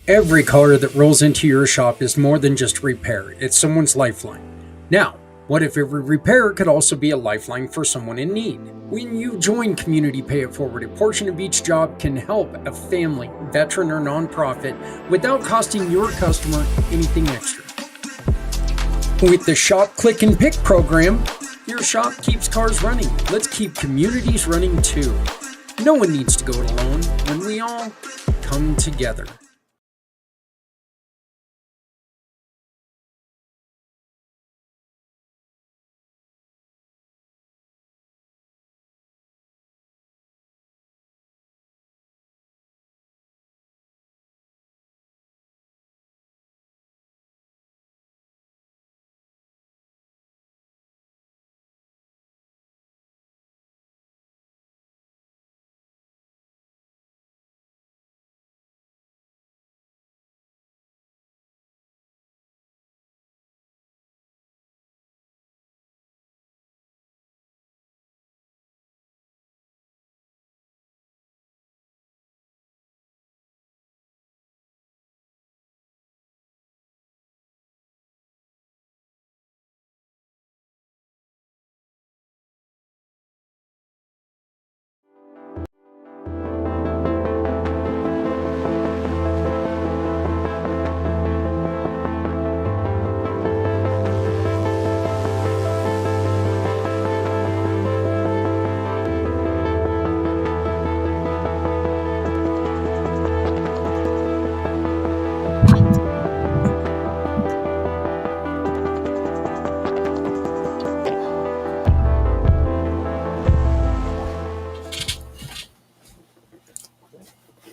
Every car that rolls into your shop is more than just a repair, it's someone's lifeline. Now, what if every repair could also be a lifeline for someone in need? When you join Community Pay It Forward, a portion of each job can help a family, veteran, or nonprofit without costing your customer anything extra. With the Shop, Click, and Pick program, your shop keeps cars running. Let's keep communities running too. No one needs to go it alone when we all come together.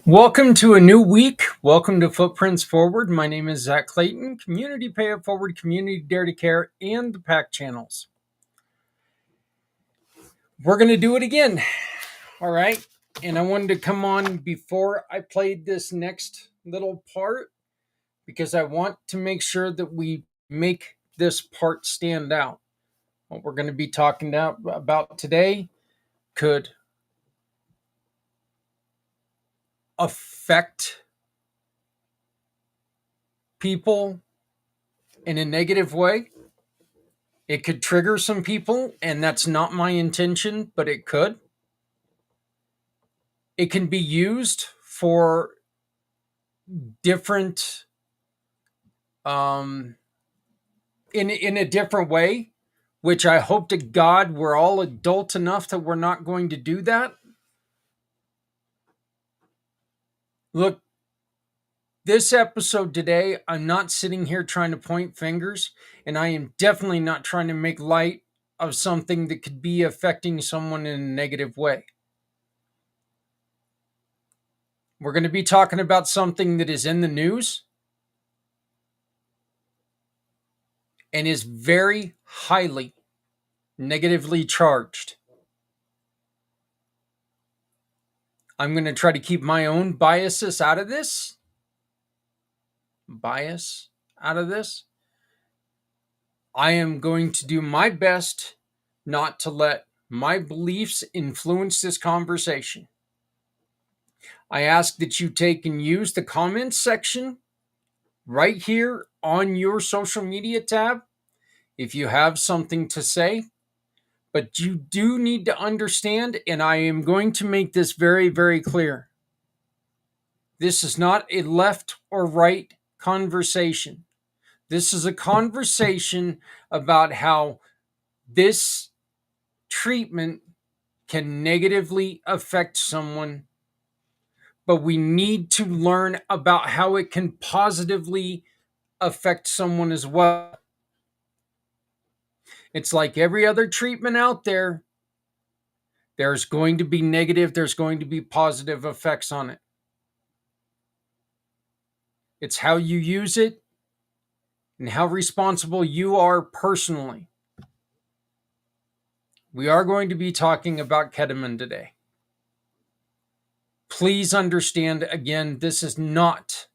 Welcome to a new week. Welcome to Footprints Forward. My name is Zak Clayton, Community Pay It Forward, Community Dare to Care, and the PAC channels. We're going to do it again. All right. And I wanted to come on before I played this next little part because I want to make sure that we make this part stand out. What we're going to be talking about today could affect people in a negative way. It could trigger some people, and that's not my intention, but it could. It can be used for different, in a different way, which I hope to God we're all adult enough that we're not going to do that. Look, this episode today, I'm not sitting here trying to point fingers, and I am definitely not trying to make light of something that could be affecting someone in a negative way. We're going to be talking about something that is in the news and is very highly negatively charged. I'm going to try to keep my own biases out of this. I am going to do my best not to let my beliefs influence this conversation. I ask that you take and use the comments section right here on your social media tab if you have something to say. But you do need to understand, and I am going to make this very, very clear. This is not a left or right conversation. This is a conversation about how this treatment can negatively affect someone, but we need to learn about how it can positively affect someone as well. It's like every other treatment out there. There's going to be negative, there's going to be positive effects on it. It's how you use it and how responsible you are personally. We are going to be talking about ketamine today. Please understand, again, this is not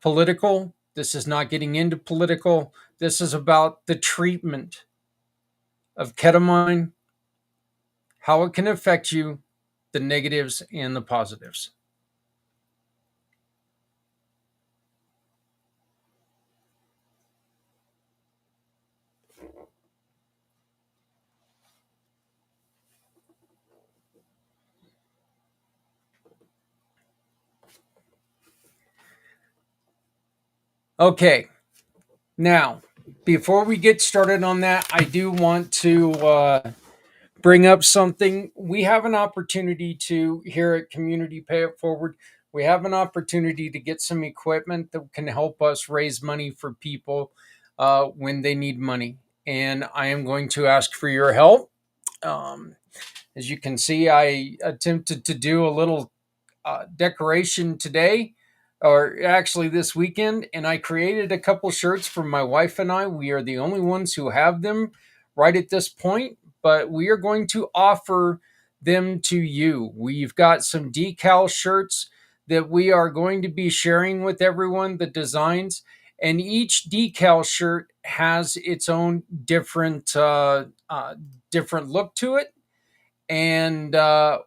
political. This is not getting into political. This is about the treatment of ketamine, how it can affect you, the negatives and the positives. Okay, now before we get started on that, I do want to bring up something. We have an opportunity to, here at Community Pay It Forward, we have an opportunity to get some equipment that can help us raise money for people when they need money. And I am going to ask for your help. Um, as you can see, I attempted to do a little decoration today, or actually this weekend, and I created a couple shirts for my wife and I. We are the only ones who have them right at this point, but we are going to offer them to you. We've got some decal shirts that we are going to be sharing with everyone, the designs, and each decal shirt has its own different look to it, and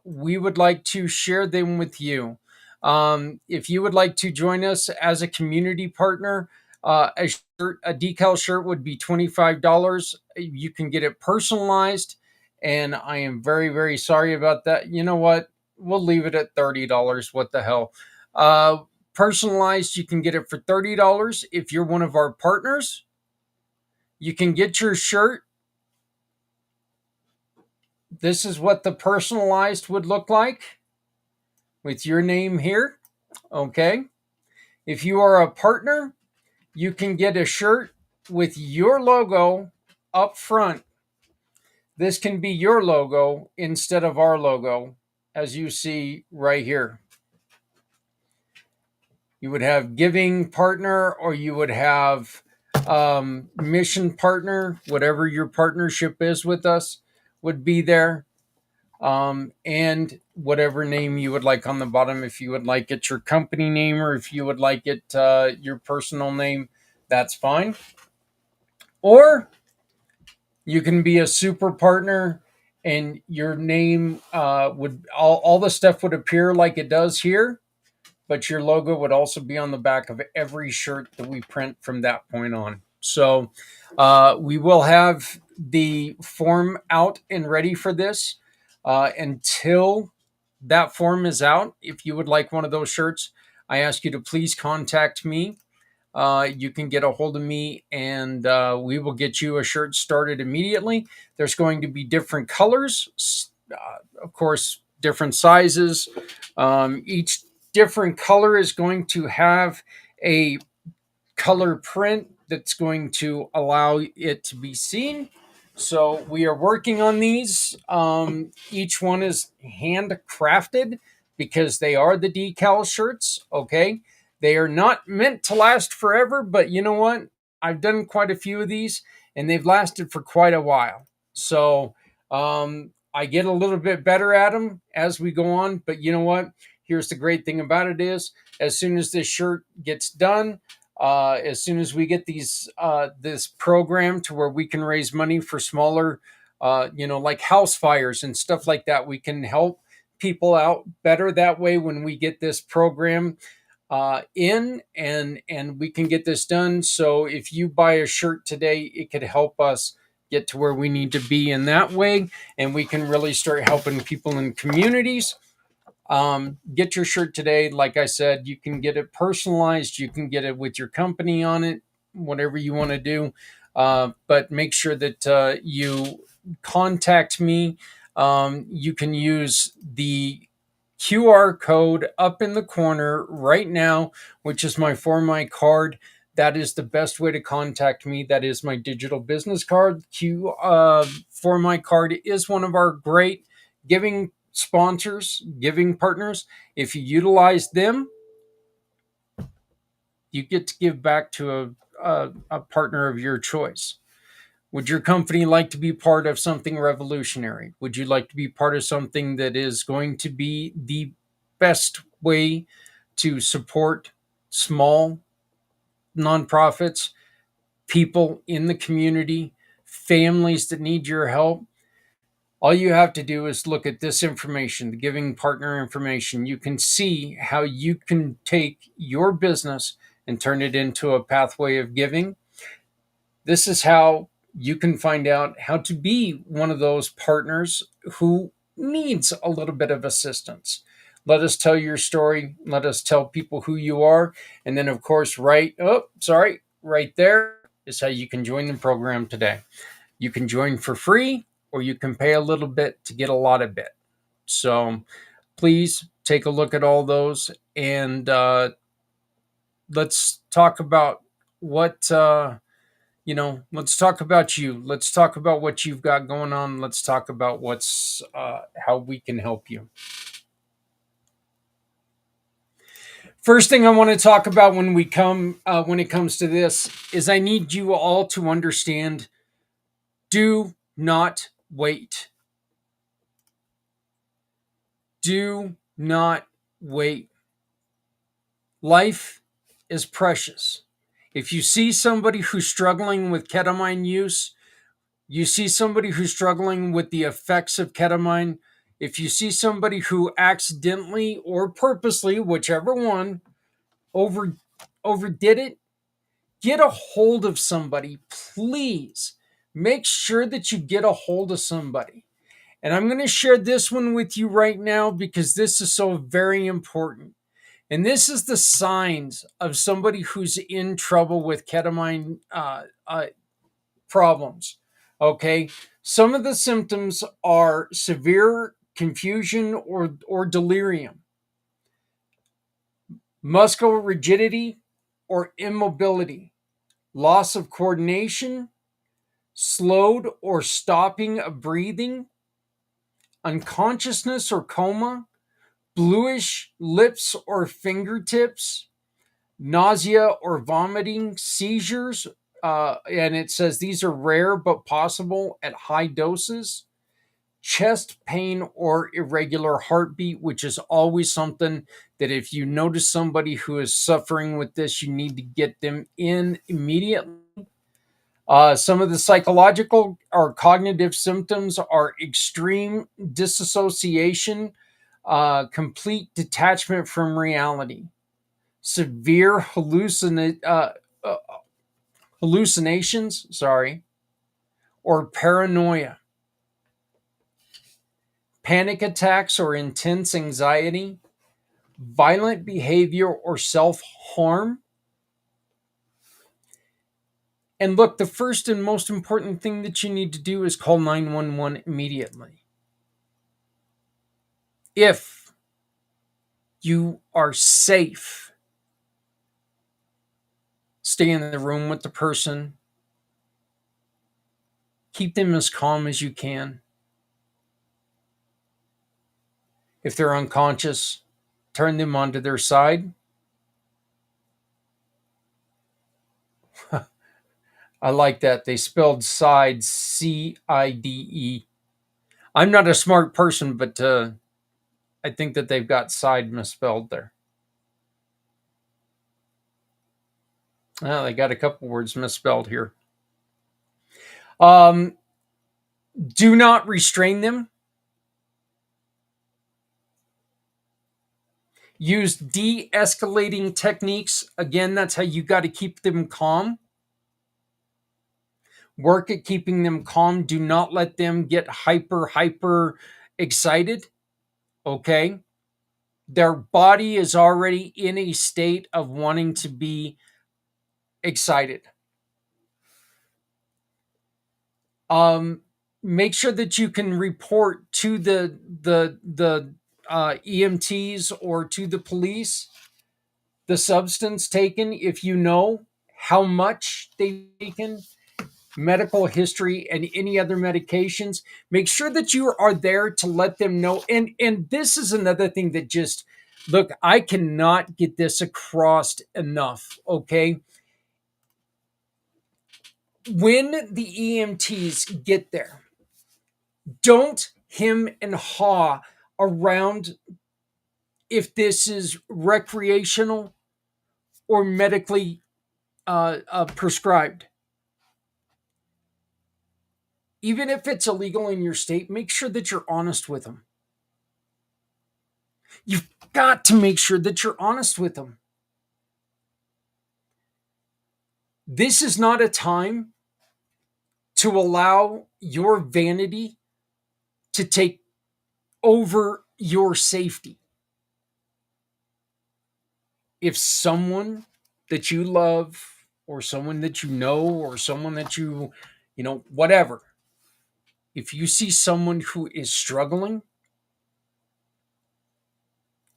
we would like to share them with you. If you would like to join us as a community partner, a decal shirt would be $25. You can get it personalized, and I am very, very sorry about that. You know what? We'll leave it at $30. What the hell? Uh, Personalized, you can get it for $30. If you're one of our partners, you can get your shirt. This is what the personalized would look like with your name here. Okay. If you are a partner, you can get a shirt with your logo up front. This can be your logo instead of our logo, as you see right here. You would have giving partner, or you would have mission partner, whatever your partnership is with us, would be there. And whatever name you would like on the bottom. If you would like it your company name, or if you would like it your personal name, that's fine. Or you can be a super partner, and your name would all the stuff would appear like it does here, but your logo would also be on the back of every shirt that we print from that point on. So we will have the form out and ready for this until that form is out. If you would like one of those shirts, I ask you to please contact me. You can get a hold of me, and we will get you a shirt started immediately. There's going to be different colors, of course, different sizes. Each different color is going to have a color print that's going to allow it to be seen. So we are working on these. Each one is handcrafted because they are the decal shirts. Okay. They are not meant to last forever, but you know what? I've done quite a few of these, and they've lasted for quite a while. So I get a little bit better at them as we go on. But you know what? Here's the great thing about it is, as soon as this shirt gets done, as soon as we get this program to where we can raise money for smaller, like house fires and stuff like that, we can help people out better that way when we get this program in, and we can get this done. So if you buy a shirt today, it could help us get to where we need to be in that way, and we can really start helping people in communities. Get your shirt today. Like I said, you can get it personalized. You can get it with your company on it, whatever you want to do. But make sure that you contact me. You can use the QR code up in the corner right now, which is my For My card. That is the best way to contact me. That is my digital business card. For My card is one of our great giving sponsors, giving partners. If you utilize them, you get to give back to a partner of your choice. Would your company like to be part of something revolutionary? Would you like to be part of something that is going to be the best way to support small nonprofits, people in the community, families that need your help? All you have to do is look at this information, the giving partner information. You can see how you can take your business and turn it into a pathway of giving. This is how you can find out how to be one of those partners who needs a little bit of assistance. Let us tell your story. Let us tell people who you are. And then, of course, right there is how you can join the program today. You can join for free, or you can pay a little bit to get a lot of it. So please take a look at all those, and let's talk about what let's talk about you. Let's talk about what you've got going on. Let's talk about what's how we can help you. First thing I want to talk about when it comes to this is I need you all to understand: do not wait. Do not wait. Life is precious. If you see somebody who's struggling with ketamine use, you see somebody who's struggling with the effects of ketamine, if you see somebody who accidentally or purposely, whichever one, over overdid it, get a hold of somebody, please. Make sure that you get a hold of somebody. And I'm going to share this one with you right now because this is so very important. And this is the signs of somebody who's in trouble with ketamine problems. Okay. Some of the symptoms are severe confusion or delirium, muscular rigidity or immobility, loss of coordination, slowed or stopping of breathing, unconsciousness or coma, bluish lips or fingertips, nausea or vomiting, seizures, and it says these are rare but possible at high doses, chest pain or irregular heartbeat, which is always something that if you notice somebody who is suffering with this, you need to get them in immediately. Some of the psychological or cognitive symptoms are extreme disassociation, complete detachment from reality, severe uh, hallucinations, or paranoia, panic attacks or intense anxiety, violent behavior or self harm. And look, the first and most important thing that you need to do is call 911 immediately. If you are safe, stay in the room with the person, keep them as calm as you can. If they're unconscious, turn them onto their side. I like that. They spelled side CIDE. I'm not a smart person, but I think that they've got side misspelled there. Well, they got a couple words misspelled here. Um, do not restrain them. Use de escalating techniques. Again, that's how you got to keep them calm. Work at keeping them calm. Do not let them get hyper excited. Okay. Their body is already in a state of wanting to be excited. Um, Make sure that you can report to the EMTs or to the police the substance taken if you know how much they've taken, medical history, and any other medications. Make sure that you are there to let them know. And this is another thing that just look, I cannot get this across enough. Okay, when the EMTs get there, don't hem and haw around if this is recreational or medically prescribed. Even if it's illegal in your state, make sure that you're honest with them. You've got to make sure that you're honest with them. This is not a time to allow your vanity to take over your safety. If someone that you love, or someone that you know, or someone that whatever, if you see someone who is struggling,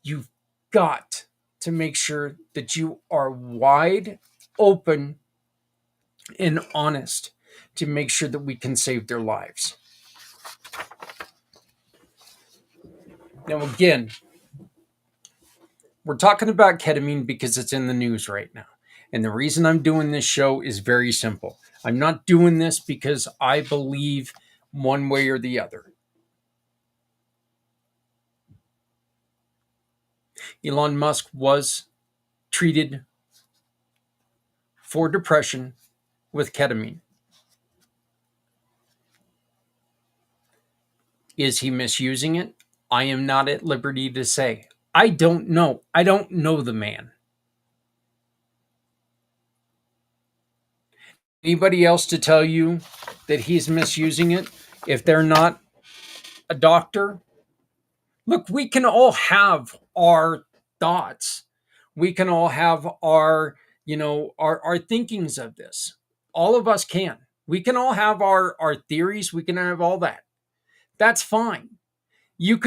you've got to make sure that you are wide open and honest to make sure that we can save their lives. Now, again, we're talking about ketamine because it's in the news right now. And the reason I'm doing this show is very simple. I'm not doing this because I believe one way or the other. Elon Musk was treated for depression with ketamine. Is he misusing it? I am not at liberty to say. I don't know. I don't know the man. Anybody else to tell you that he's misusing it if they're not a doctor? Look, we can all have our thoughts. We can all have our thinkings of this. All of us can. We can all have our theories. We can have all that. That's fine. You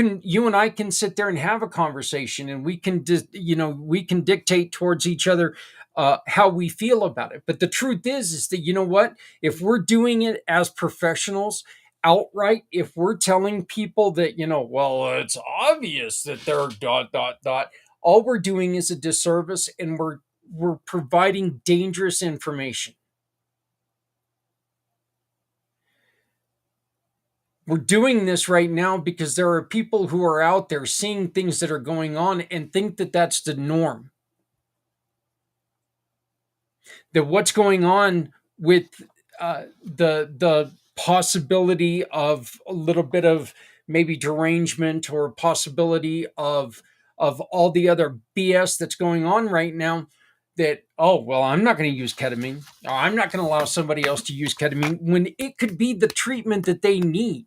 and I can sit there and have a conversation, and we can dictate towards each other how we feel about it. But the truth is that, what, if we're doing it as professionals outright, if we're telling people that, well, it's obvious that they're dot dot dot, all we're doing is a disservice, and we're providing dangerous information. We're doing this right now because there are people who are out there seeing things that are going on and think that that's the norm. That what's going on with the possibility of a little bit of maybe derangement, or possibility of all the other BS that's going on right now, that, oh, well, I'm not going to use ketamine, or I'm not going to allow somebody else to use ketamine, when it could be the treatment that they need.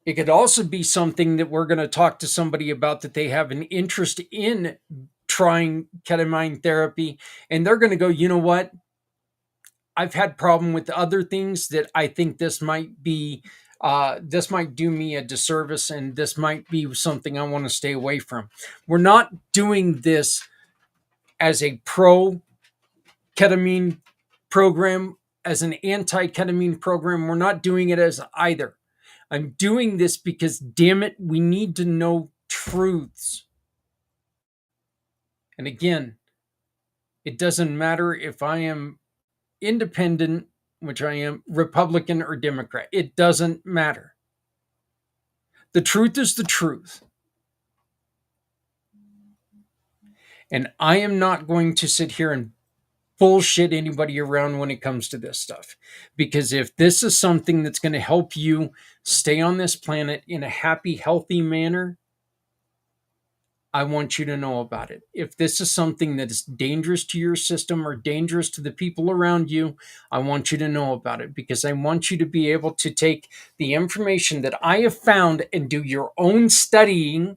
It could also be something that we're going to talk to somebody about, that they have an interest in trying ketamine therapy, and they're going to go, you know what? I've had problem with other things, that I think this might do me a disservice, and this might be something I want to stay away from. We're not doing this as a pro ketamine program, as an anti ketamine program. We're not doing it as either. I'm doing this because, damn it, we need to know truths. And again, it doesn't matter if I am independent, which I am, Republican, or Democrat. It doesn't matter. The truth is the truth. And I am not going to sit here and bullshit anybody around when it comes to this stuff. Because if this is something that's going to help you stay on this planet in a happy, healthy manner, I want you to know about it. If this is something that is dangerous to your system, or dangerous to the people around you, I want you to know about it, because I want you to be able to take the information that I have found and do your own studying,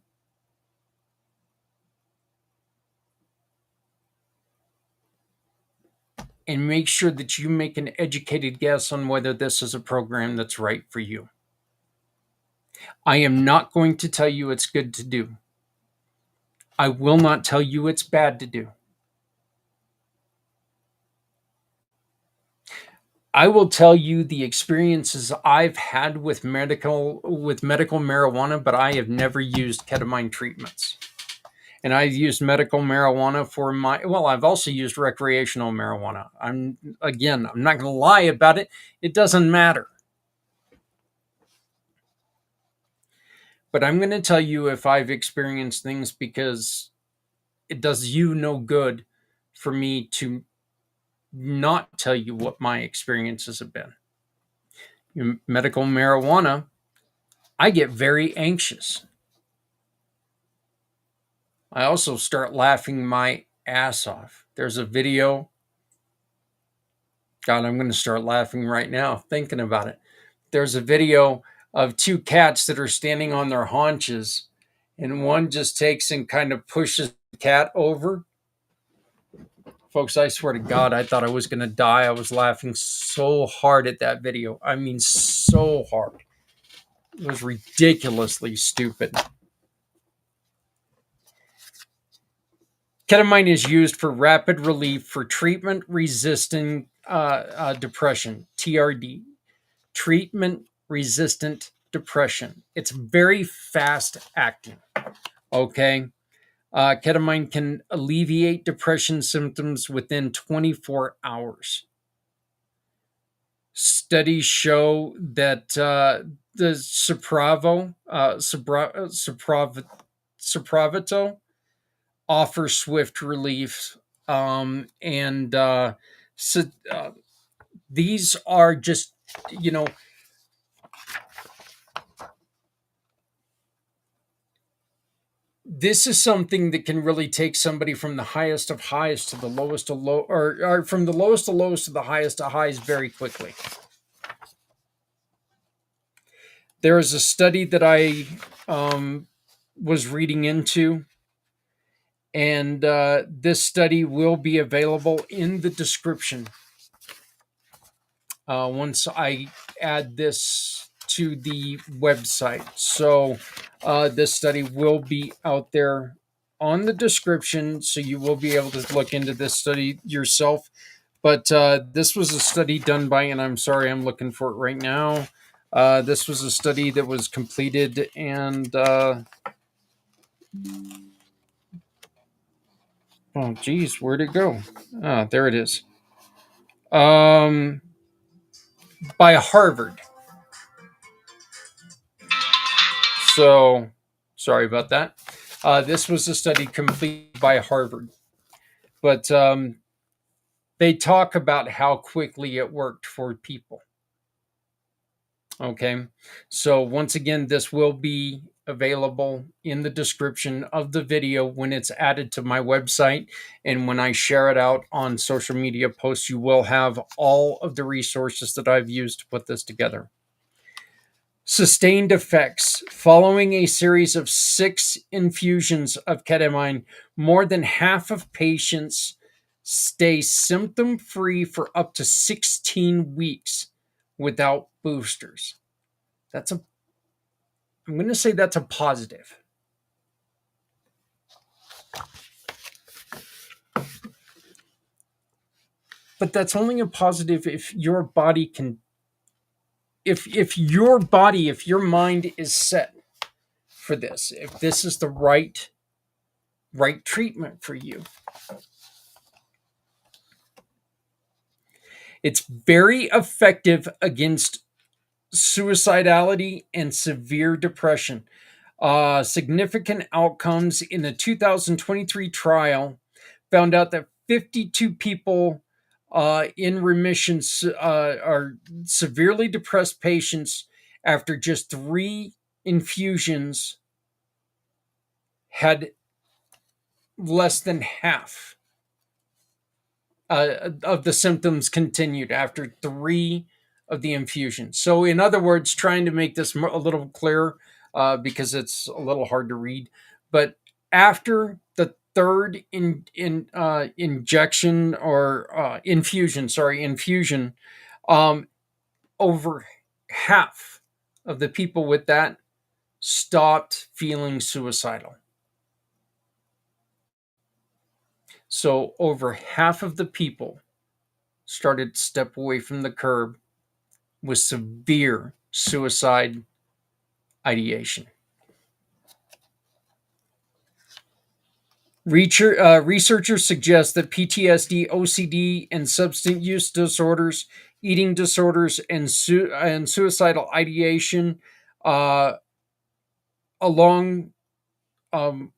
and make sure that you make an educated guess on whether this is a program that's right for you. I am not going to tell you it's good to do. I will not tell you it's bad to do. I will tell you the experiences I've had with medical marijuana, but I have never used ketamine treatments. And I've used medical marijuana I've also used recreational marijuana. I'm not going to lie about it. It doesn't matter. But I'm going to tell you if I've experienced things, because it does you no good for me to not tell you what my experiences have been. Medical marijuana, I get very anxious. I also start laughing my ass off. There's a video. God, I'm going to start laughing right now thinking about it. There's a video of two cats that are standing on their haunches, and one just takes and kind of pushes the cat over. Folks, I swear to God, I thought I was going to die. I was laughing so hard at that video. I mean, so hard. It was ridiculously stupid. Ketamine is used for rapid relief for treatment resistant depression, TRD, treatment resistant depression. It's very fast acting. Okay. Ketamine can alleviate depression symptoms within 24 hours. Studies show that the Sopravito offers swift relief. And so, these are just, you know, this is something that can really take somebody from the highest of highs to the lowest of low, or from the lowest of lows to the highest of highs very quickly. There is a study that I was reading into, and this study will be available in the description once I add this to the website. So this study will be out there on the description, so you will be able to look into this study yourself. But this was a study done by, and I'm sorry, I'm looking for it right now. This was a study that was completed, and oh, geez, where'd it go? Ah, there it is. By Harvard. So, sorry about that. This was a study completed by Harvard, but they talk about how quickly it worked for people. Okay, so once again, this will be available in the description of the video when it's added to my website, and when I share it out on social media posts, you will have all of the resources that I've used to put this together. Sustained effects. Following a series of 6 infusions of ketamine, more than half of patients stay symptom free for up to 16 weeks without boosters. I'm going to say that's a positive. But that's only a positive if your body can, if your mind is set for this, if this is the right treatment for you. It's very effective against suicidality and severe depression. Significant outcomes in the 2023 trial found out that 52 people in remission are severely depressed patients after just 3 infusions had less than half of the symptoms continued after 3 of the infusions. So, in other words, trying to make this a little clearer because it's a little hard to read, but after the third injection or infusion, um, over half of the people with that stopped feeling suicidal. So over half of the people started to step away from the curb with severe suicide ideation. Researchers suggest that PTSD, OCD, and substance use disorders, eating disorders, and suicidal ideation, along, um,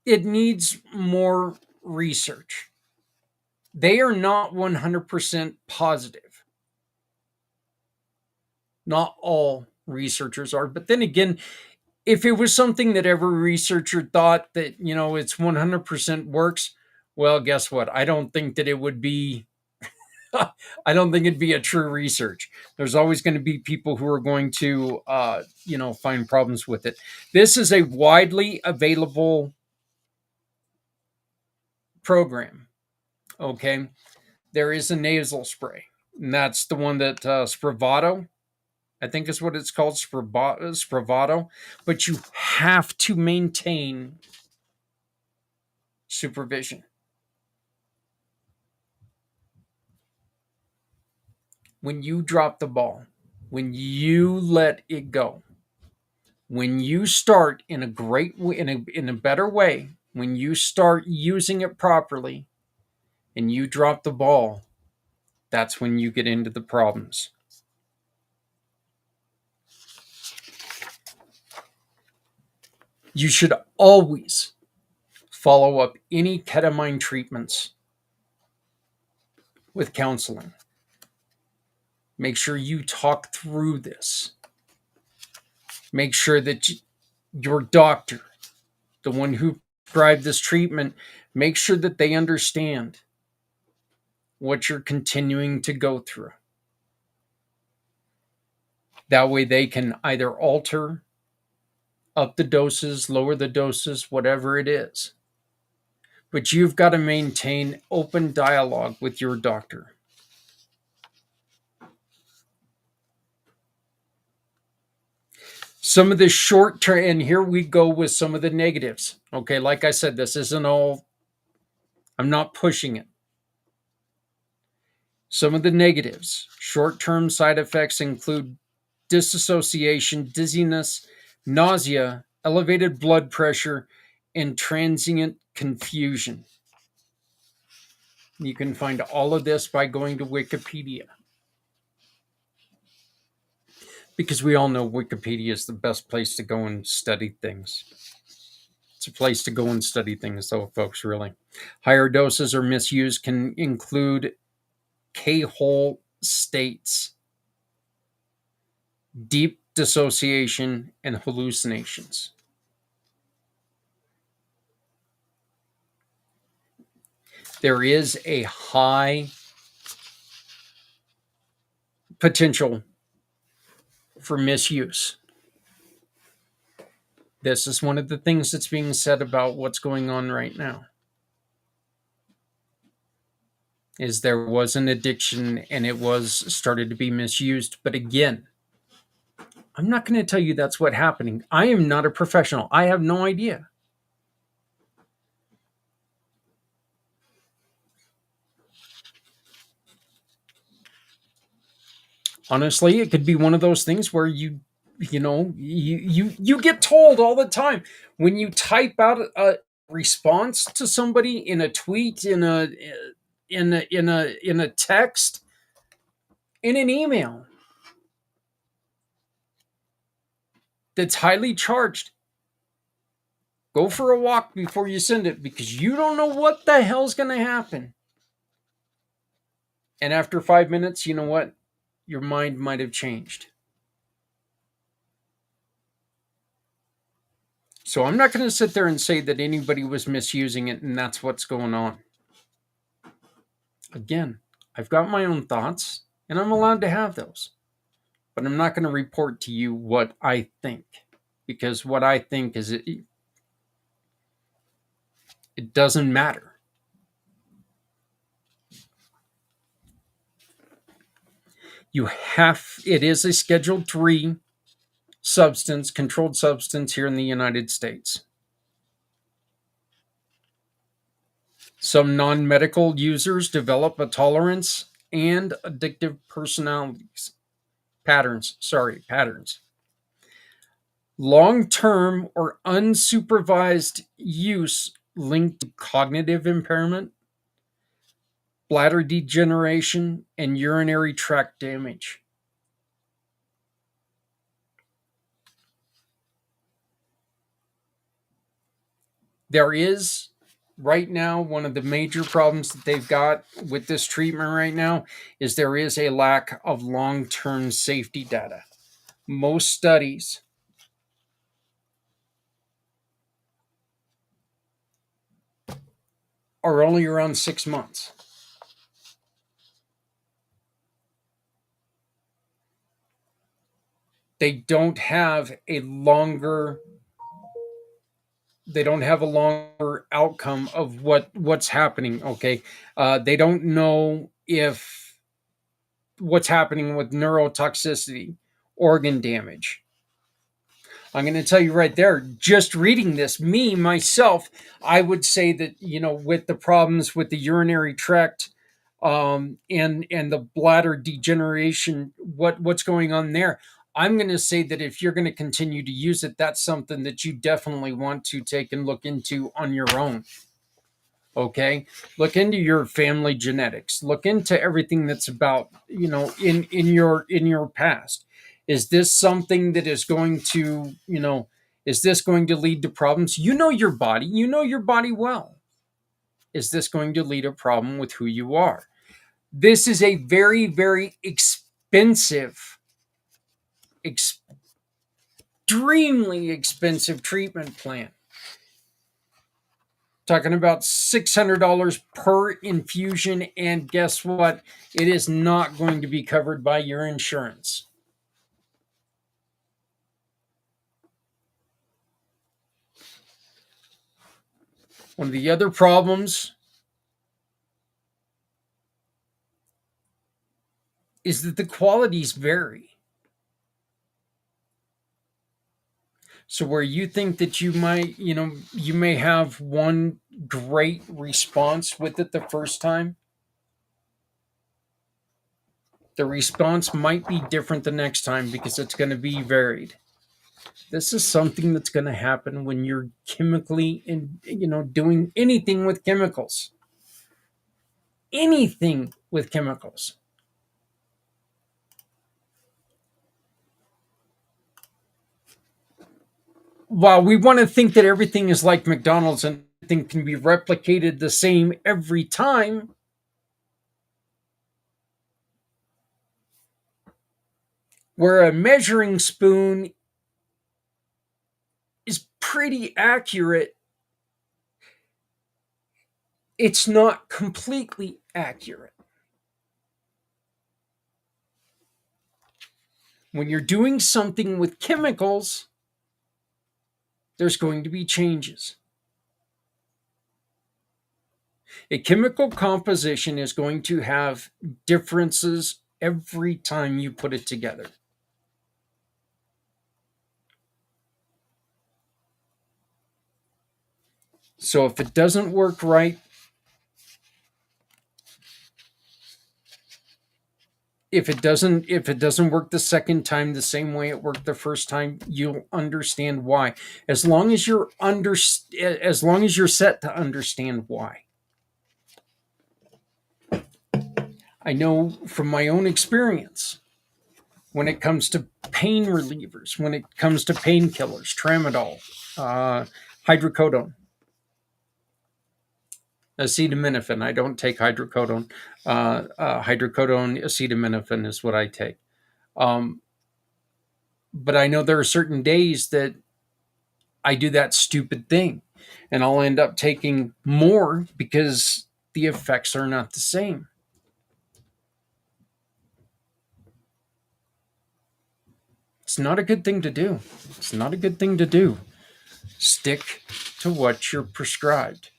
it needs more research. They are not 100% positive. Not all researchers are, but then again, if it was something that every researcher thought that, it's 100% works, well, guess what? I don't think that it would be I don't think it'd be a true research. There's always going to be people who are going to, find problems with it. This is a widely available program. Okay. There is a nasal spray, and that's the one that Spravato, I think is what it's called, Spravato. But you have to maintain supervision. When you drop the ball, when you let it go, when you start in a in a better way, when you start using it properly and you drop the ball, that's when you get into the problems. You should always follow up any ketamine treatments with counseling. Make sure you talk through this. Make sure that your doctor, the one who prescribed this treatment, make sure that they understand what you're continuing to go through. That way they can either alter up the doses, lower the doses, whatever it is. But you've got to maintain open dialogue with your doctor. Some of the short term, and here we go with some of the negatives. Okay, like I said, this isn't all, I'm not pushing it. Some of the negatives, short term side effects include disassociation, dizziness, nausea, elevated blood pressure, and transient confusion. You can find all of this by going to Wikipedia. Because we all know Wikipedia is the best place to go and study things. It's a place to go and study things, though, folks, really. Higher doses or misuse can include K-hole states, deep dissociation, and hallucinations. There is a high potential for misuse. This is one of the things that's being said about what's going on right now. Is there was an addiction and it was started to be misused. But again, I'm not going to tell you that's what's happening. I am not a professional. I have no idea. Honestly, it could be one of those things where you get told all the time when you type out a response to somebody in a tweet, in a text, in an email that's highly charged. Go for a walk before you send it because you don't know what the hell's going to happen. And after 5 minutes, you know what? Your mind might have changed. So I'm not going to sit there and say that anybody was misusing it and that's what's going on. Again, I've got my own thoughts and I'm allowed to have those. But I'm not going to report to you what I think because what I think is it doesn't matter. It is a Schedule 3 substance, controlled substance here in the United States. Some non-medical users develop a tolerance and addictive patterns. Long-term or unsupervised use linked to cognitive impairment, bladder degeneration, and urinary tract damage. There is right now one of the major problems that they've got with this treatment right now is there is a lack of long-term safety data. Most studies are only around 6 months. they don't have a longer they don't have a longer outcome of what's happening. Okay, they don't know if what's happening with neurotoxicity, organ damage. I'm going to tell you right there, just reading this, me, myself, I would say that, with the problems with the urinary tract, and the bladder degeneration, what's going on there, I'm going to say that if you're going to continue to use it, that's something that you definitely want to take and look into on your own. Okay, look into your family genetics, look into everything that's about, in your past. Is this something that is going to, is this going to lead to problems? You know your body well. Is this going to lead a problem with who you are? This is a very, very expensive, extremely expensive treatment plan. Talking about $600 per infusion, and guess what? It is not going to be covered by your insurance. One of the other problems is that the qualities vary. So where you think that you may have one great response with it the first time, the response might be different the next time because it's going to be varied. This is something that's going to happen when you're chemically in, doing anything with chemicals. Anything with chemicals. While we want to think that everything is like McDonald's and everything can be replicated the same every time, where a measuring spoon is pretty accurate, it's not completely accurate. When you're doing something with chemicals, there's going to be changes. A chemical composition is going to have differences every time you put it together. So if it doesn't work right, if it doesn't work the second time the same way it worked the first time, you'll understand why. As long as you're set to understand why. I know from my own experience, when it comes to pain relievers, when it comes to painkillers, tramadol, hydrocodone, acetaminophen. I don't take hydrocodone. Hydrocodone, acetaminophen is what I take. Um, but I know there are certain days that I do that stupid thing, and I'll end up taking more because the effects are not the same. It's not a good thing to do. It's not a good thing to do. Stick to what you're prescribed.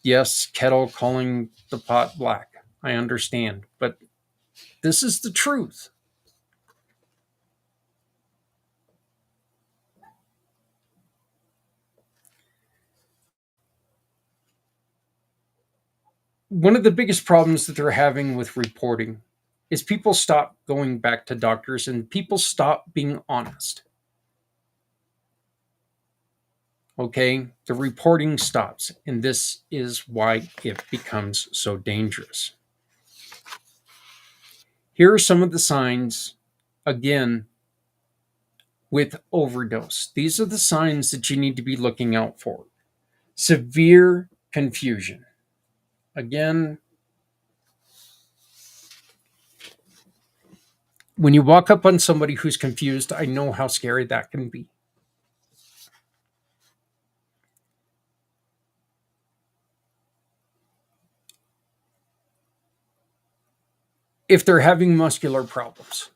Yes, kettle calling the pot black. I understand, but this is the truth. One of the biggest problems that they're having with reporting is people stop going back to doctors and people stop being honest. Okay, the reporting stops, and this is why it becomes so dangerous. Here are some of the signs, again, with overdose. These are the signs that you need to be looking out for. Severe confusion. Again, when you walk up on somebody who's confused, I know how scary that can be. If they're having muscular problems,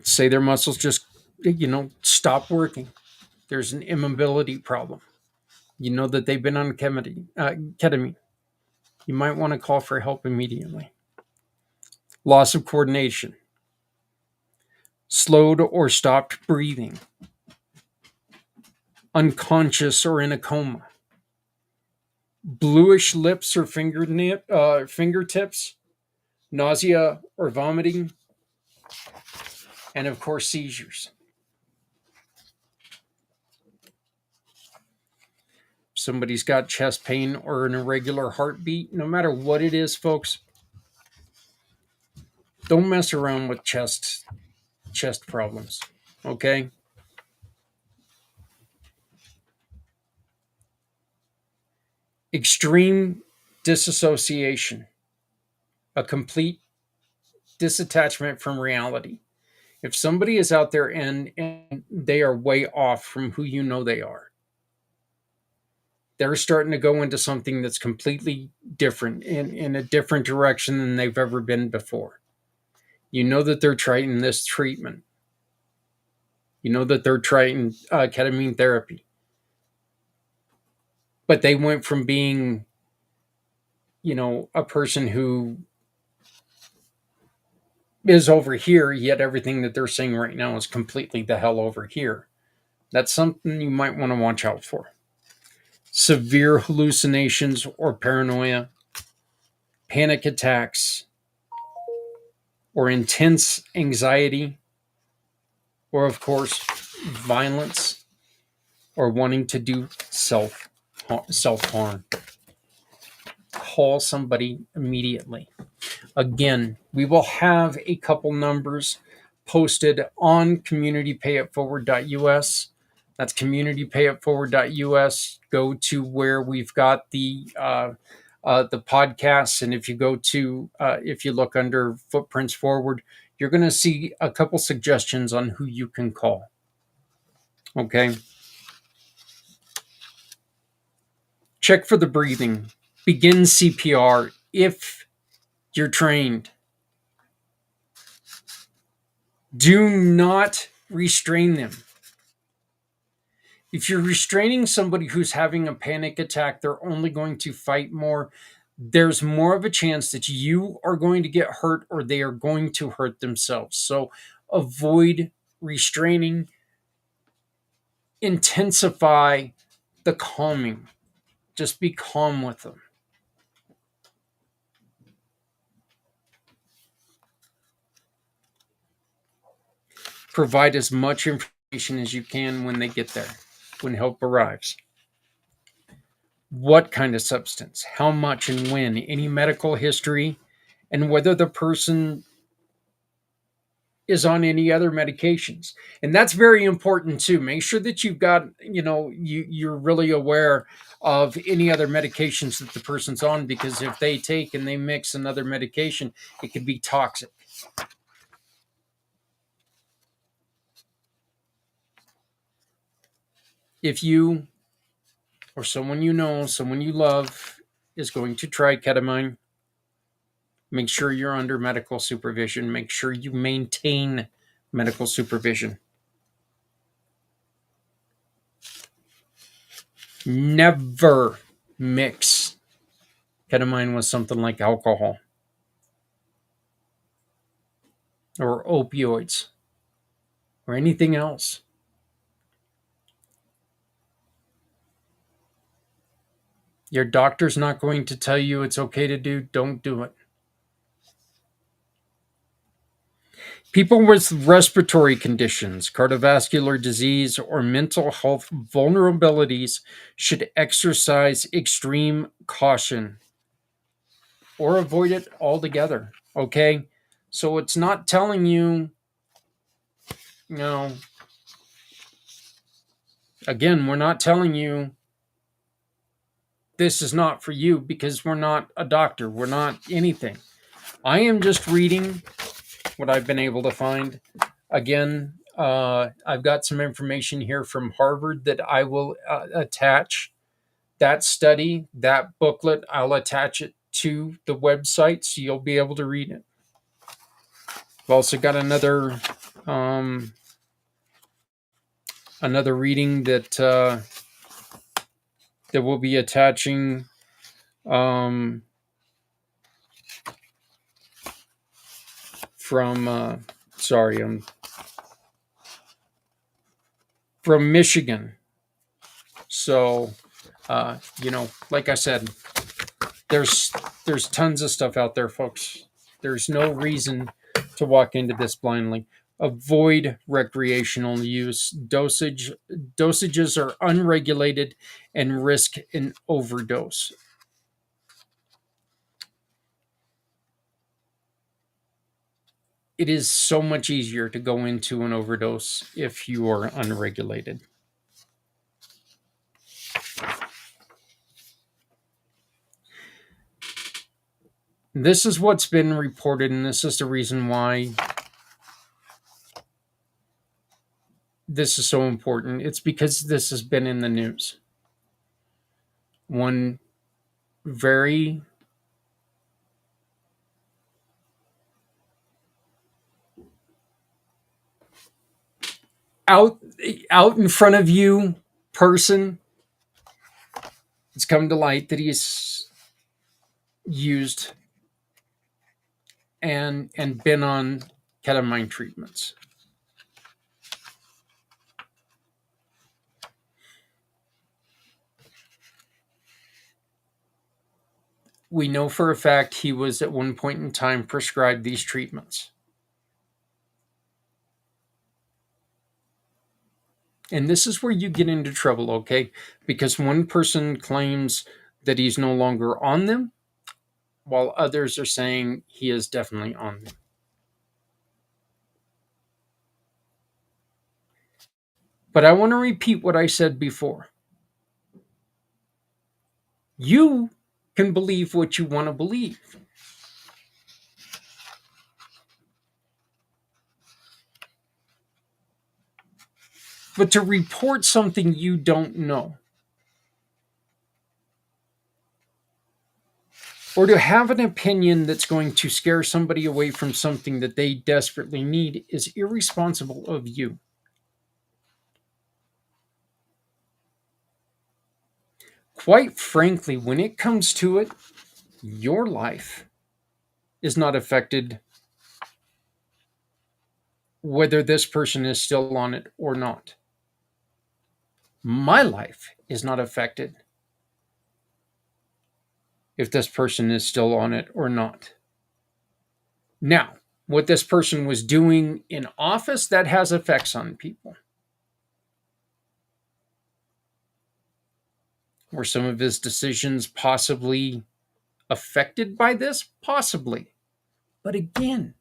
Say their muscles just, stop working. There's an immobility problem. You know that they've been on ketamine. You might want to call for help immediately. Loss of coordination, slowed or stopped breathing, unconscious or in a coma, bluish lips or fingertips, nausea or vomiting, and of course, seizures. Somebody's got chest pain or an irregular heartbeat, no matter what it is, folks, don't mess around with chest problems. Okay? Extreme disassociation, a complete disattachment from reality. If somebody is out there and they are way off from who you know they are, they're starting to go into something that's completely different, in a different direction than they've ever been before. You know that they're trying this treatment. You know that they're trying ketamine therapy. But they went from being, a person who is over here, yet everything that they're saying right now is completely the hell over here. That's something you might want to watch out for. Severe hallucinations or paranoia, panic attacks, or intense anxiety, or of course, violence, or wanting to do self harm. Call somebody immediately. Again, we will have a couple numbers posted on communitypayitforward.us. That's communitypayitforward.us. Go to where we've got the podcasts, and if you look under Footprints Forward, you're going to see a couple suggestions on who you can call. Okay. Check for the breathing. Begin CPR if you're trained. Do not restrain them. If you're restraining somebody who's having a panic attack, they're only going to fight more. There's more of a chance that you are going to get hurt or they are going to hurt themselves. So avoid restraining. Intensify the calming. Just be calm with them. Provide as much information as you can when they get there, when help arrives. What kind of substance, how much and when, any medical history, and whether the person is on any other medications. And that's very important too. Make sure that you've got, you're really aware of any other medications that the person's on, because if they take and they mix another medication, it could be toxic. If you or someone you know, someone you love is going to try ketamine, make sure you're under medical supervision. Make sure you maintain medical supervision. Never mix ketamine with something like alcohol or opioids or anything else. Your doctor's not going to tell you it's okay to do, don't do it. People with respiratory conditions, cardiovascular disease, or mental health vulnerabilities should exercise extreme caution or avoid it altogether. Okay? So it's not telling you, again, we're not telling you this is not for you, because we're not a doctor. We're not anything. I am just reading what I've been able to find. Again, I've got some information here from Harvard that I will attach. That study, that booklet, I'll attach it to the website so you'll be able to read it. I've also got another Um, Another reading that we'll be attaching, um, from sorry, from Michigan. So, like I said, there's there's tons of stuff out there, folks. There's no reason to walk into this blindly. Avoid recreational use. Dosages are unregulated and risk an overdose. It is so much easier to go into an overdose if you are unregulated. This is what's been reported, and this is the reason why this is so important. It's because this has been in the news. One very out out in front of you person, it's come to light that he's used and been on ketamine treatments. We know for a fact he was at one point in time prescribed these treatments. And this is where you get into trouble, okay? Because one person claims that he's no longer on them, while others are saying he is definitely on them. But I want to repeat what I said before. You can believe what you want to believe. But to report something you don't know, or to have an opinion that's going to scare somebody away from something that they desperately need, is irresponsible of you. Quite frankly, when it comes to it, your life is not affected whether this person is still on it or not. My life is not affected if this person is still on it or not. Now, what this person was doing in office, that has effects on people. Were some of his decisions possibly affected by this? Possibly. But again,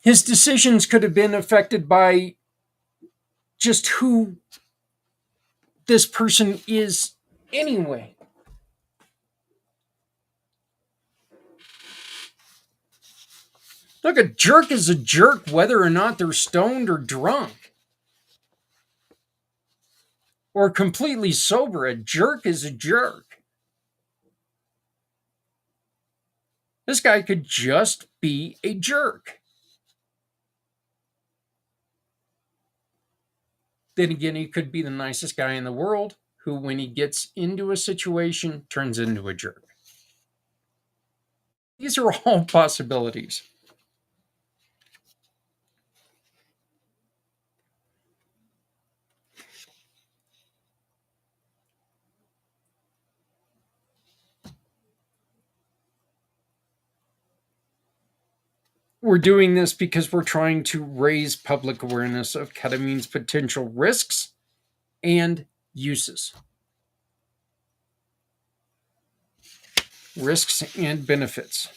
his decisions could have been affected by just who this person is anyway. Look, a jerk is a jerk whether or not they're stoned or drunk or completely sober. A jerk is a jerk. This guy could just be a jerk. Then again, he could be the nicest guy in the world who, when he gets into a situation, turns into a jerk. These are all possibilities. We're doing this because we're trying to raise public awareness of ketamine's potential risks and uses. Risks and benefits.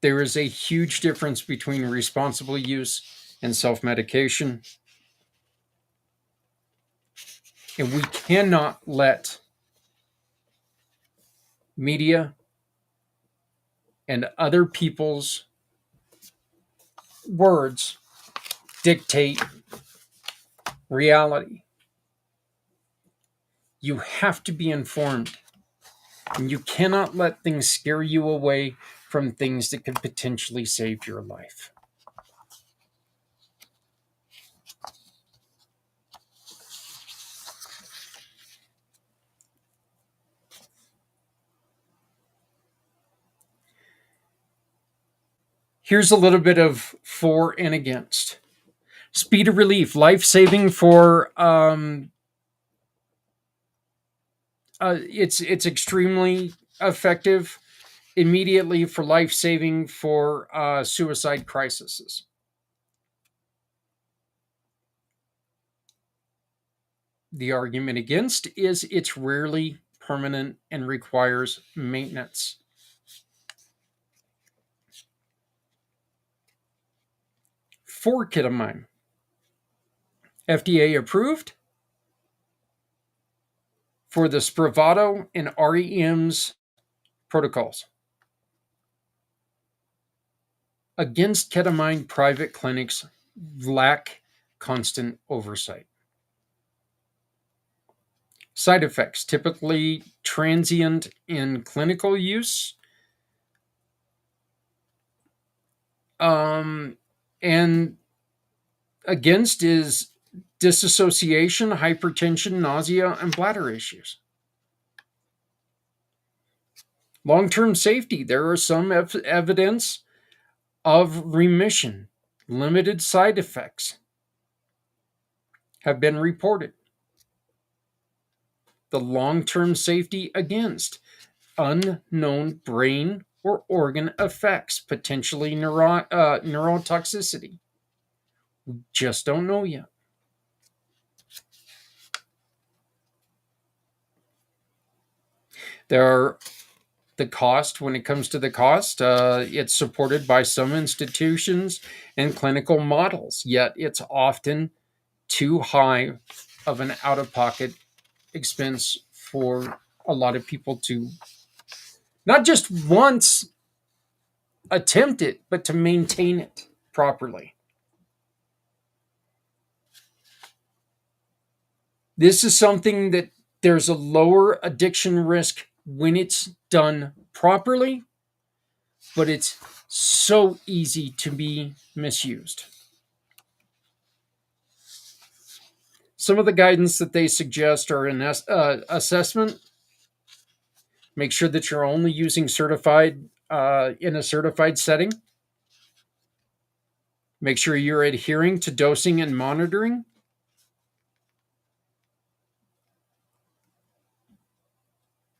There is a huge difference between responsible use and self-medication. And we cannot let media and other people's words dictate reality. You have to be informed, and you cannot let things scare you away from things that could potentially save your life. Here's a little bit of for and against. Speed of relief, life saving for it's extremely effective immediately for life saving for suicide crises. The argument against is it's rarely permanent and requires maintenance. For ketamine, FDA approved for the Spravato and REM's protocols. Against ketamine, private clinics lack constant oversight. Side effects, typically transient in clinical use, and against is disassociation, hypertension, nausea, and bladder issues. Long-term safety, there are some evidence of remission. Limited side effects have been reported. The long-term safety against unknown brain or organ effects, potentially neurotoxicity. We just don't know yet. There are the cost. When it comes to the cost, it's supported by some institutions and clinical models, yet it's often too high of an out-of-pocket expense for a lot of people to not just once attempt it, but to maintain it properly. This is something that there's a lower addiction risk when it's done properly, but it's so easy to be misused. Some of the guidance that they suggest are an assessment. Make sure that you're only using certified in a certified setting. Make sure you're adhering to dosing and monitoring.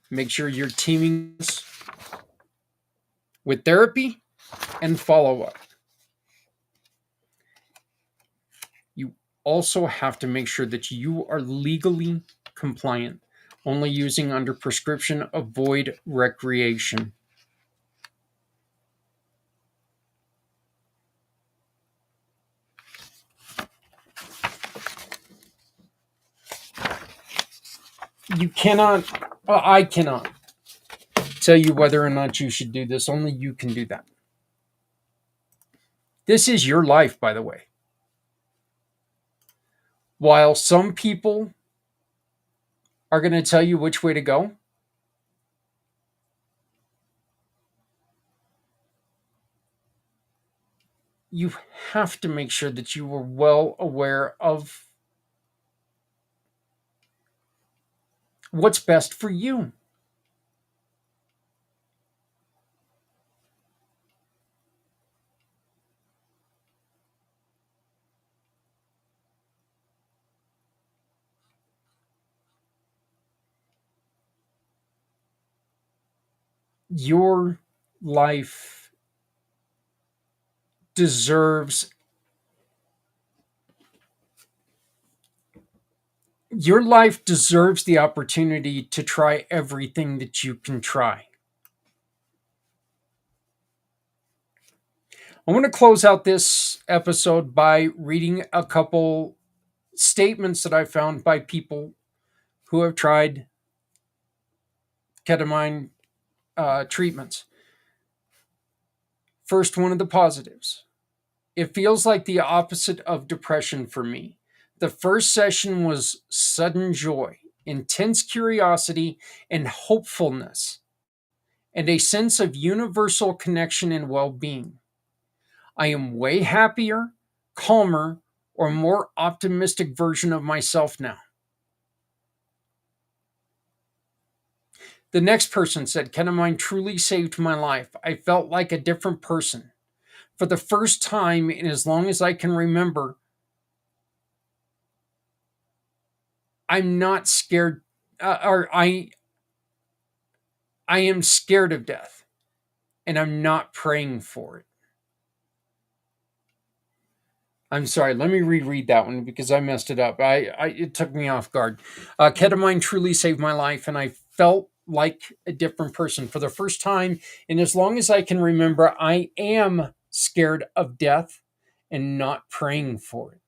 Make sure you're teaming with therapy and follow up. You also have to make sure that you are legally compliant, only using under prescription, avoid recreation. You cannot, I cannot tell you whether or not you should do this. Only you can do that. This is your life, by the way. While some people are going to tell you which way to go, you have to make sure that you are well aware of what's best for you. Your life deserves the opportunity to try everything that you can try. I want to close out this episode by reading a couple statements that I found by people who have tried ketamine treatments. First, one of the positives. It feels like the opposite of depression for me. The first session was sudden joy. intense curiosity and hopefulness, and a sense of universal connection and well being. I am way happier, calmer, or more optimistic version of myself now. The next person said, ketamine truly saved my life. I felt like a different person. For the first time in as long as I can remember, I'm not scared, or I am scared of death, and I'm not praying for it. I'm sorry. Let me reread that one because I messed it up. It took me off guard. Ketamine truly saved my life, and I felt like a different person for the first time. And as long as I can remember, I am scared of death and not praying for it.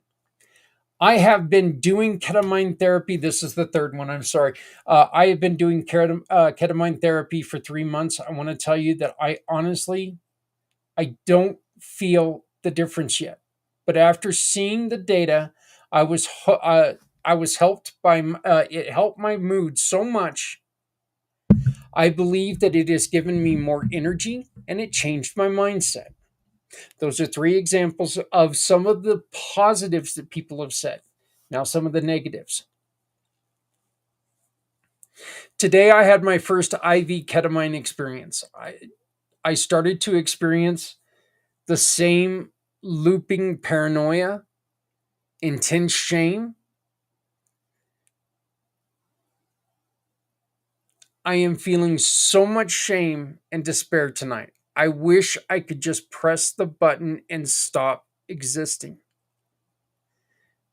I have been doing ketamine therapy. This is the third one. I'm sorry. I have been doing ketamine therapy for 3 months. I want to tell you that I don't feel the difference yet. But after seeing the data, I was I was helped by it helped my mood so much. I believe that it has given me more energy and it changed my mindset. Those are three examples of some of the positives that people have said. Now, some of the negatives. Today, I had my first IV ketamine experience. I started to experience the same looping paranoia, intense shame. I am feeling so much shame and despair tonight. I wish I could just press the button and stop existing.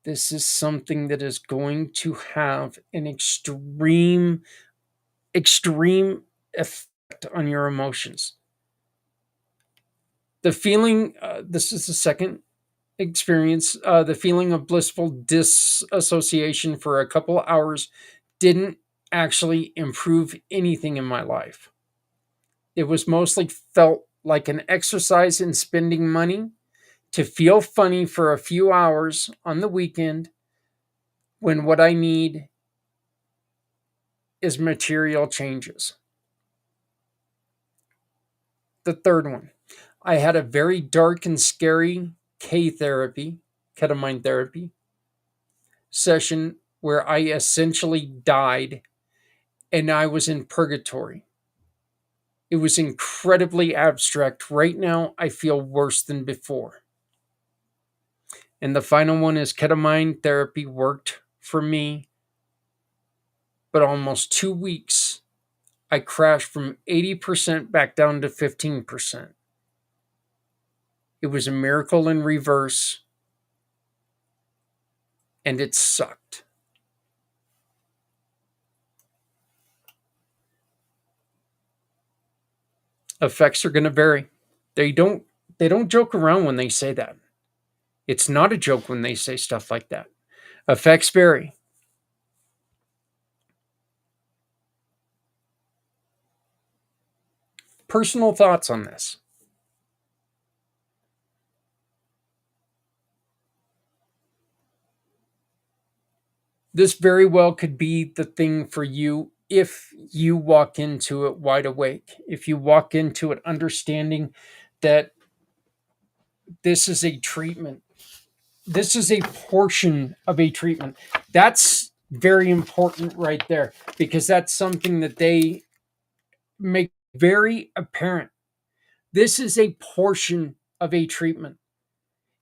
This is something that is going to have an extreme effect on your emotions. The feeling, this is the second experience, the feeling of blissful disassociation for a couple hours didn't actually improve anything in my life. It was mostly felt like an exercise in spending money to feel funny for a few hours on the weekend when what I need is material changes. The third one, I had a very dark and scary ketamine therapy session where I essentially died and I was in purgatory. It was incredibly abstract. Right now, I feel worse than before. And the final one is ketamine therapy worked for me, but almost 2 weeks, I crashed from 80% back down to 15%. It was a miracle in reverse, and it sucked. Effects are going to vary. They don't they don't joke around when they say that. It's not a joke when they say stuff like that. Effects vary. Personal thoughts on this. This very well could be the thing for you if you walk into it wide awake. If you walk into it understanding that this is a treatment, this is a portion of a treatment. That's very important right there because that's something that they make very apparent. This is a portion of a treatment.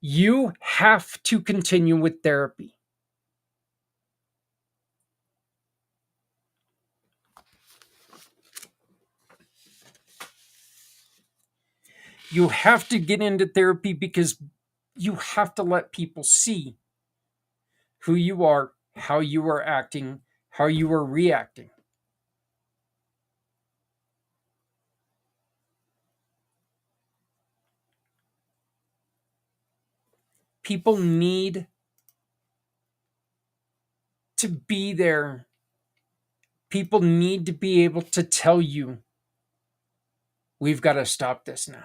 You have to continue with therapy. You have to get into therapy because you have to let people see who you are, how you are acting, how you are reacting. People need to be there. People need to be able to tell you, we've got to stop this now.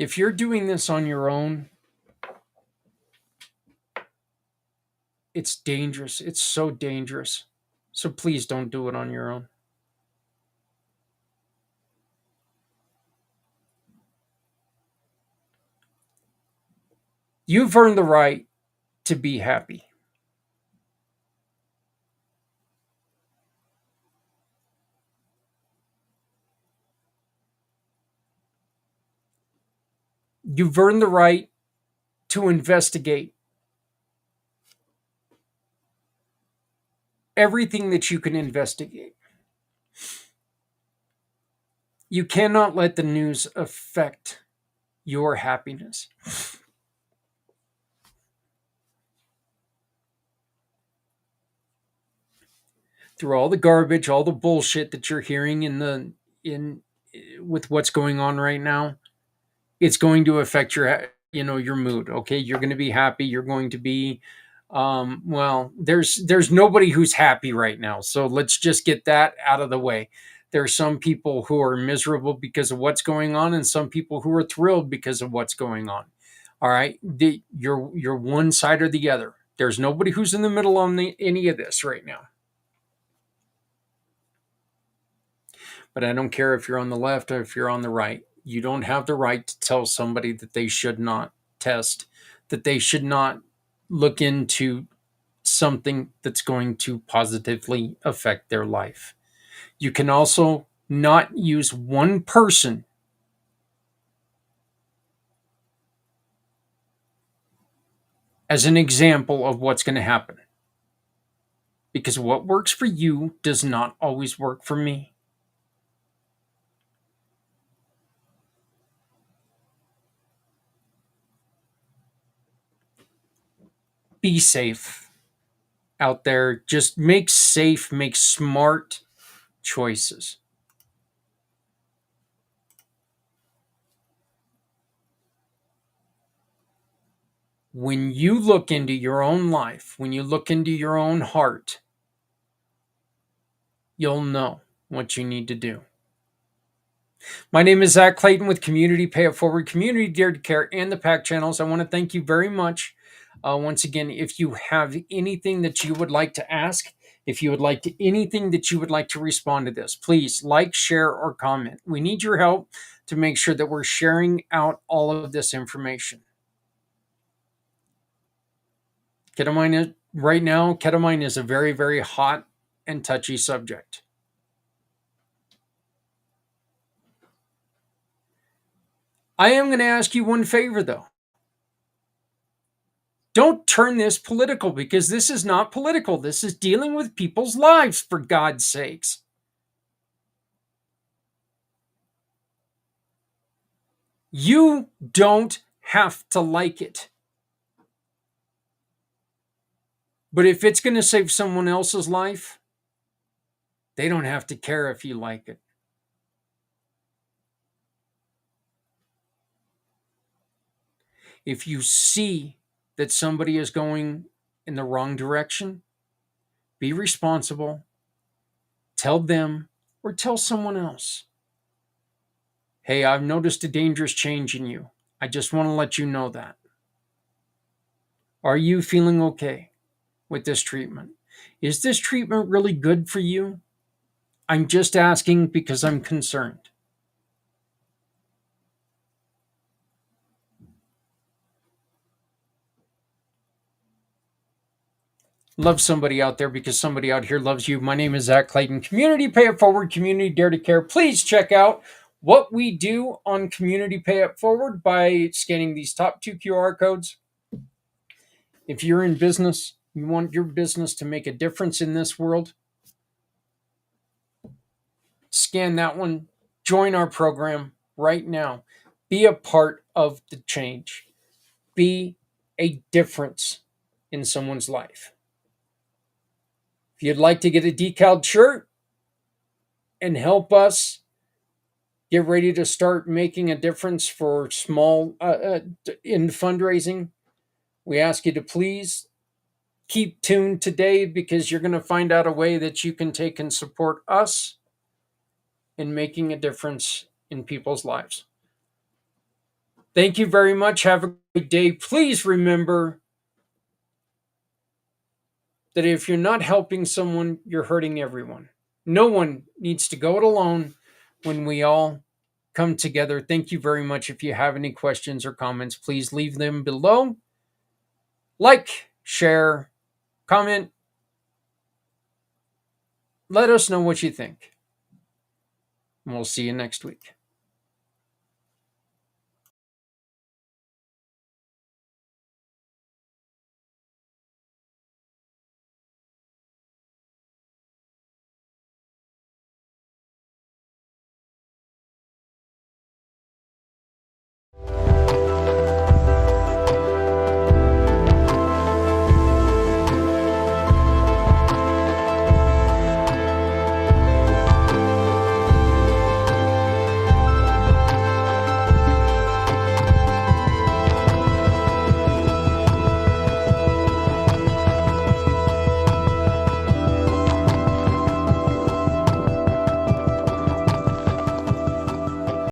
If you're doing this on your own, it's dangerous. It's so dangerous. So please don't do it on your own. You've earned the right to be happy. You've earned the right to investigate everything that you can investigate. You cannot let the news affect your happiness. Through all the garbage, all the bullshit that you're hearing in with what's going on right now, it's going to affect your mood. Okay, you're going to be happy. You're going to be well. There's nobody who's happy right now. So let's just get that out of the way. There are some people who are miserable because of what's going on, and some people who are thrilled because of what's going on. All right, you're one side or the other. There's nobody who's in the middle on any of this right now. But I don't care if you're on the left or if you're on the right. You don't have the right to tell somebody that they should not test, that they should not look into something that's going to positively affect their life. You can also not use one person as an example of what's going to happen, because what works for you does not always work for me. Be safe out there. Just make smart choices. When you look into your own life, when you look into your own heart, you'll know what you need to do. My name is Zak Clayton with Community Pay It Forward, Community Dare to Care, and the PAC channels. I want to thank you very much. Once again, if you have anything that you would like to ask, if you would like to anything that you would like to respond to this, please like, share, or comment. We need your help to make sure that we're sharing out all of this information. Ketamine is a very, very hot and touchy subject. I am going to ask you one favor, though. Don't turn this political, because this is not political. This is dealing with people's lives, for God's sakes. You don't have to like it. But if it's going to save someone else's life, they don't have to care if you like it. If you see that somebody is going in the wrong direction, be responsible. Tell them or tell someone else. Hey, I've noticed a dangerous change in you. I just want to let you know that. Are you feeling okay with this treatment? Is this treatment really good for you? I'm just asking because I'm concerned. Love somebody out there because somebody out here loves you. My name is Zak Clayton. Community Pay It Forward, Community Dare to Care. Please check out what we do on Community Pay It Forward by scanning these top 2 QR codes. If you're in business, you want your business to make a difference in this world, scan that one. Join our program right now. Be a part of the change. Be a difference in someone's life. If you'd like to get a decaled shirt and help us get ready to start making a difference for small in fundraising, we ask you to please keep tuned today, because you're going to find out a way that you can take and support us in making a difference in people's lives. Thank you very much. Have a great day. Please remember that if you're not helping someone, you're hurting everyone. No one needs to go it alone when we all come together. Thank you very much. If you have any questions or comments, please leave them below. Like, share, comment. Let us know what you think. And we'll see you next week.